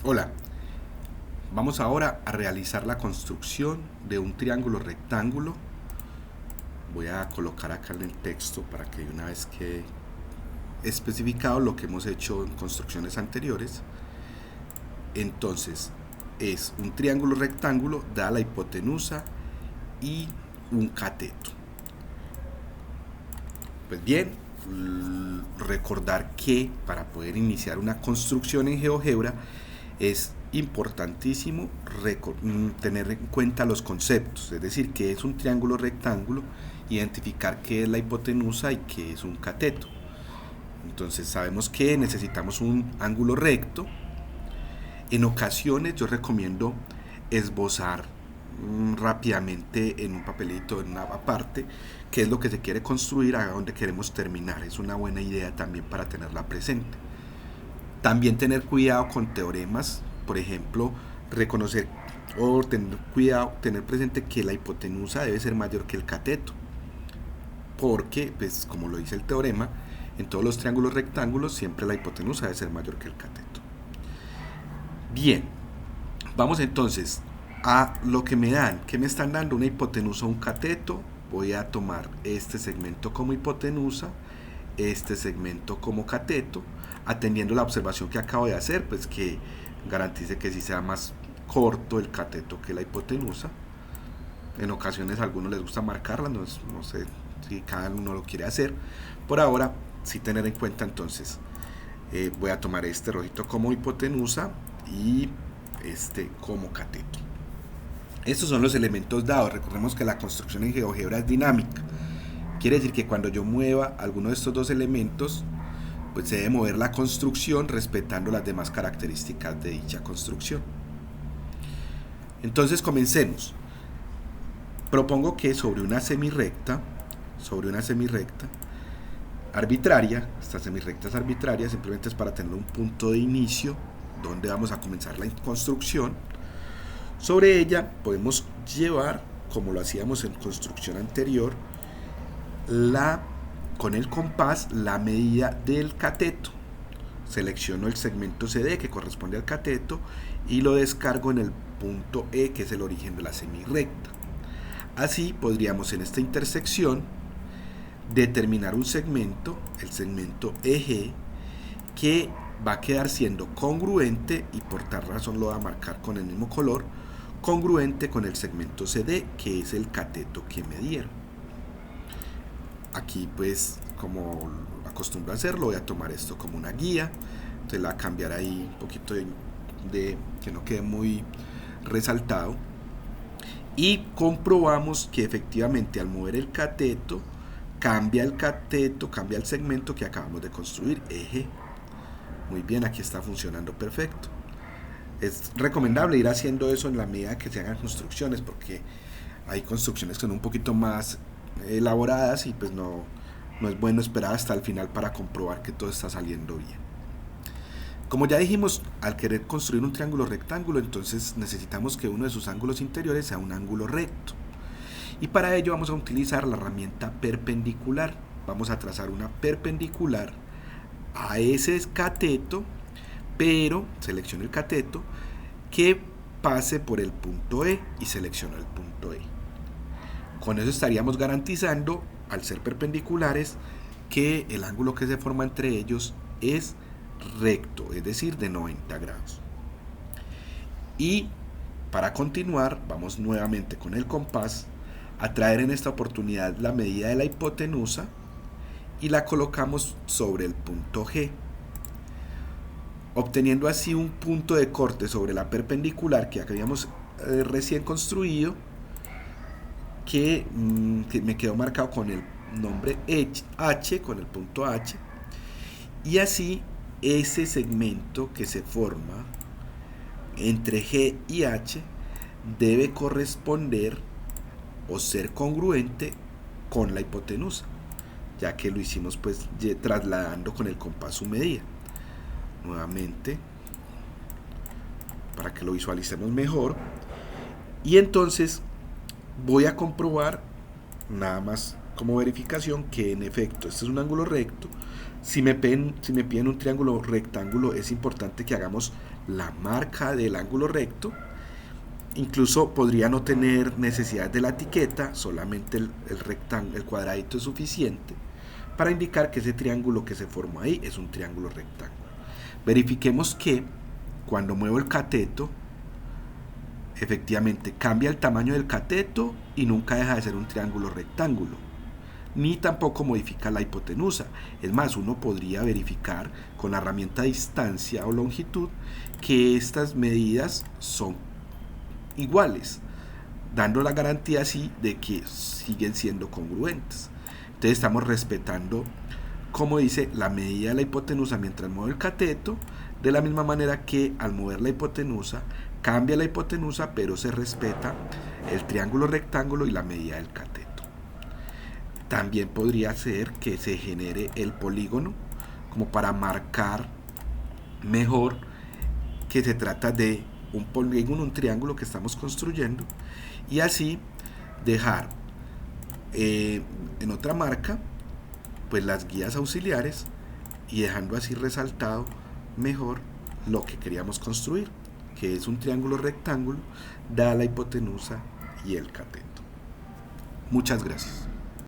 Hola, vamos ahora a realizar la construcción de un triángulo rectángulo. Voy a colocar acá en el texto para que una vez que especificado lo que hemos hecho en construcciones anteriores. Entonces, es un triángulo rectángulo da la hipotenusa y un cateto. Pues bien, recordar que para poder iniciar una construcción en GeoGebra es importantísimo tener en cuenta los conceptos, es decir, qué es un triángulo rectángulo, identificar qué es la hipotenusa y qué es un cateto. Entonces sabemos que necesitamos un ángulo recto. En ocasiones yo recomiendo esbozar rápidamente en un papelito, en una parte, qué es lo que se quiere construir, a dónde queremos terminar. Es una buena idea también para tenerla presente. También tener cuidado con teoremas, por ejemplo, reconocer o tener cuidado, tener presente que la hipotenusa debe ser mayor que el cateto, porque, pues, como lo dice el teorema, en todos los triángulos rectángulos siempre la hipotenusa debe ser mayor que el cateto. Bien, vamos entonces a lo que me dan. ¿Qué me están dando? Una hipotenusa o un cateto. Voy a tomar este segmento como hipotenusa, este segmento como cateto, atendiendo la observación que acabo de hacer, pues que garantice que sí sea más corto el cateto que la hipotenusa. En ocasiones a algunos les gusta marcarla, no sé si cada uno lo quiere hacer. Por ahora, sí tener en cuenta entonces, voy a tomar este rojito como hipotenusa y este como cateto. Estos son los elementos dados. Recordemos que la construcción en GeoGebra es dinámica. Quiere decir que cuando yo mueva alguno de estos dos elementos, pues se debe mover la construcción respetando las demás características de dicha construcción. Entonces comencemos. Propongo que sobre una semirrecta arbitraria, esta semirrecta es arbitraria, simplemente es para tener un punto de inicio donde vamos a comenzar la construcción. Sobre ella podemos llevar, como lo hacíamos en construcción anterior, con el compás la medida del cateto. Selecciono el segmento CD que corresponde al cateto y lo descargo en el punto E, que es el origen de la semirrecta. Así podríamos en esta intersección determinar un segmento, el segmento EG, que va a quedar siendo congruente, y por tal razón lo voy a marcar con el mismo color, congruente con el segmento CD, que es el cateto que me dieron. Aquí, pues, como acostumbro a hacerlo, voy a tomar esto como una guía. Entonces la voy a cambiar ahí un poquito de que no quede muy resaltado. Y comprobamos que efectivamente al mover el cateto, cambia el segmento que acabamos de construir, eje. Muy bien, aquí está funcionando perfecto. Es recomendable ir haciendo eso en la medida que se hagan construcciones, porque hay construcciones que son un poquito más elaboradas y pues no es bueno esperar hasta el final para comprobar que todo está saliendo bien. Como ya dijimos, al querer construir un triángulo rectángulo, entonces necesitamos que uno de sus ángulos interiores sea un ángulo recto. Y para ello vamos a utilizar la herramienta perpendicular. Vamos a trazar una perpendicular a ese cateto, pero selecciono el cateto que pase por el punto E y selecciono el punto E. Con eso estaríamos garantizando, al ser perpendiculares, que el ángulo que se forma entre ellos es recto, es decir, de 90 grados. Y para continuar, vamos nuevamente con el compás a traer en esta oportunidad la medida de la hipotenusa y la colocamos sobre el punto G, obteniendo así un punto de corte sobre la perpendicular que habíamos recién construido, que me quedó marcado con el nombre H, con el punto H, y así ese segmento que se forma entre G y H debe corresponder o ser congruente con la hipotenusa, ya que lo hicimos pues trasladando con el compás su medida. Nuevamente, para que lo visualicemos mejor, y entonces voy a comprobar nada más como verificación que en efecto este es un ángulo recto. Si me piden un triángulo rectángulo, es importante que hagamos la marca del ángulo recto. Incluso podría no tener necesidad de la etiqueta, solamente el cuadradito es suficiente para indicar que ese triángulo que se formó ahí es un triángulo rectángulo. Verifiquemos que cuando muevo el cateto, efectivamente cambia el tamaño del cateto y nunca deja de ser un triángulo rectángulo, ni tampoco modifica la hipotenusa. Es más, uno podría verificar con la herramienta distancia o longitud que estas medidas son iguales, dando la garantía así de que siguen siendo congruentes. Entonces estamos respetando, como dice, la medida de la hipotenusa mientras muevo el cateto, de la misma manera que al mover la hipotenusa cambia la hipotenusa, pero se respeta el triángulo rectángulo y la medida del cateto. También podría ser que se genere el polígono como para marcar mejor que se trata de un polígono, un triángulo que estamos construyendo, y así dejar en otra marca pues las guías auxiliares y dejando así resaltado mejor lo que queríamos construir, que es un triángulo rectángulo dada la hipotenusa y el cateto. Muchas gracias.